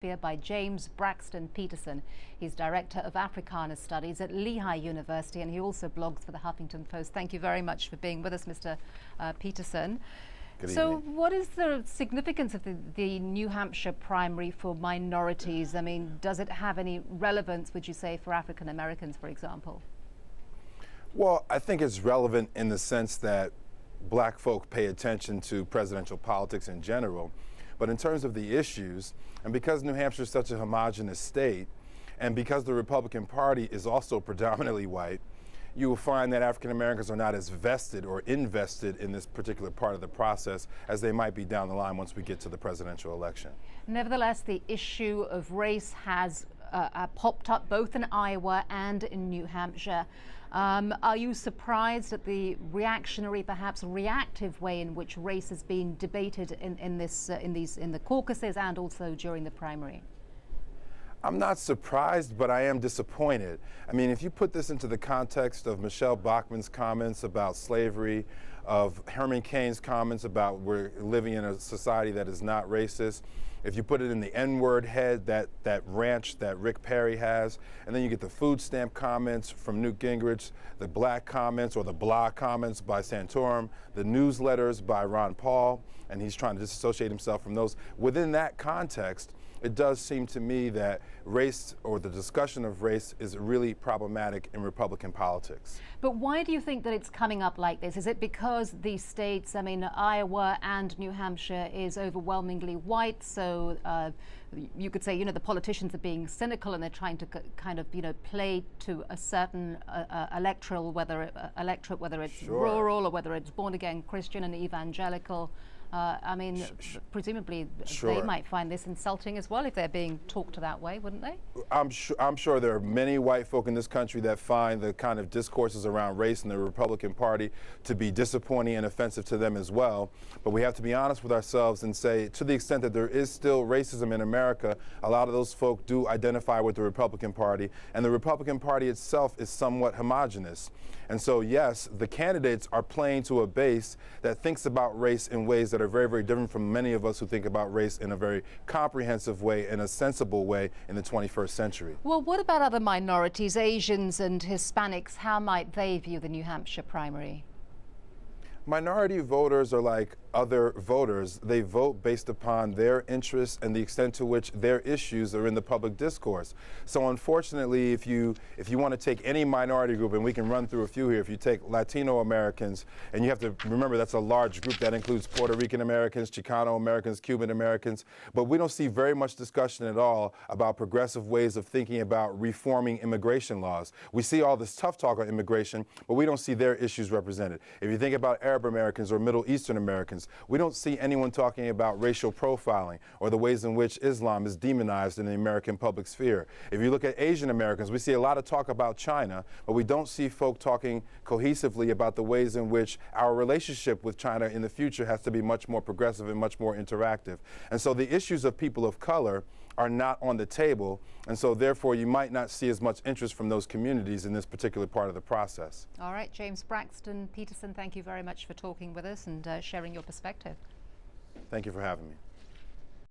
By James Braxton Peterson. He's Director of Africana Studies at Lehigh University, and he also blogs for the Huffington Post. Thank you very much for being with us, Mr. Peterson. Good so evening. What is the significance of the New Hampshire primary for minorities? I mean, does it have any relevance, would you say, for African Americans, for example? Well, I think it's relevant in the sense that black folk pay attention to presidential politics in general. But in terms of the issues, and because New Hampshire is such a homogenous state, and because the Republican Party is also predominantly white, you will find that African Americans are not as vested or invested in this particular part of the process as they might be down the line once we get to the presidential election. Nevertheless, the issue of race has popped up both in Iowa and in New Hampshire. Are you surprised at the reactionary, perhaps reactive way in which race is being debated in the caucuses and also during the primary? I'm not surprised, but I am disappointed. I mean, if you put this into the context of Michelle Bachmann's comments about slavery, of Herman Cain's comments about we're living in a society that is not racist, if you put it in the N-word head, that ranch that Rick Perry has, and then you get the food stamp comments from Newt Gingrich, the black comments or the blah comments by Santorum, the newsletters by Ron Paul, and he's trying to disassociate himself from those. Within that context, it does seem to me that race or the discussion of race is really problematic in Republican politics. But why do you think that it's coming up like this? Is it because these states, I mean, Iowa and New Hampshire is overwhelmingly white, so you could say, you know, the politicians are being cynical and they're trying to kind of, you know, play to a certain electorate, whether it's Sure. rural or whether it's born-again Christian and evangelical. I mean, presumably Sure. they might find this insulting as well if they're being talked to that way, wouldn't they? I'm sure there are many white folk in this country that find the kind of discourses around race in the Republican Party to be disappointing and offensive to them as well. But we have to be honest with ourselves and say, to the extent that there is still racism in America, a lot of those folk do identify with the Republican Party, and the Republican Party itself is somewhat homogenous. And so, yes, the candidates are playing to a base that thinks about race in ways that are very, very different from many of us who think about race in a very comprehensive way, in a sensible way in the 21st century. Well, what about other minorities, Asians and Hispanics? How might they view the New Hampshire primary? Minority voters are like other voters. They vote based upon their interests and the extent to which their issues are in the public discourse. So unfortunately, if you want to take any minority group, and we can run through a few here, if you take Latino Americans, and you have to remember that's a large group that includes Puerto Rican Americans, Chicano Americans, Cuban Americans, but we don't see very much discussion at all about progressive ways of thinking about reforming immigration laws. We see all this tough talk on immigration, but we don't see their issues represented. If you think about Arab Americans or Middle Eastern Americans, we don't see anyone talking about racial profiling or the ways in which Islam is demonized in the American public sphere. If you look at Asian Americans, we see a lot of talk about China, but we don't see folk talking cohesively about the ways in which our relationship with China in the future has to be much more progressive and much more interactive. And so the issues of people of color are not on the table, and so therefore you might not see as much interest from those communities in this particular part of the process. All right, James Braxton Peterson, thank you very much for talking with us and sharing your perspective. Thank you for having me.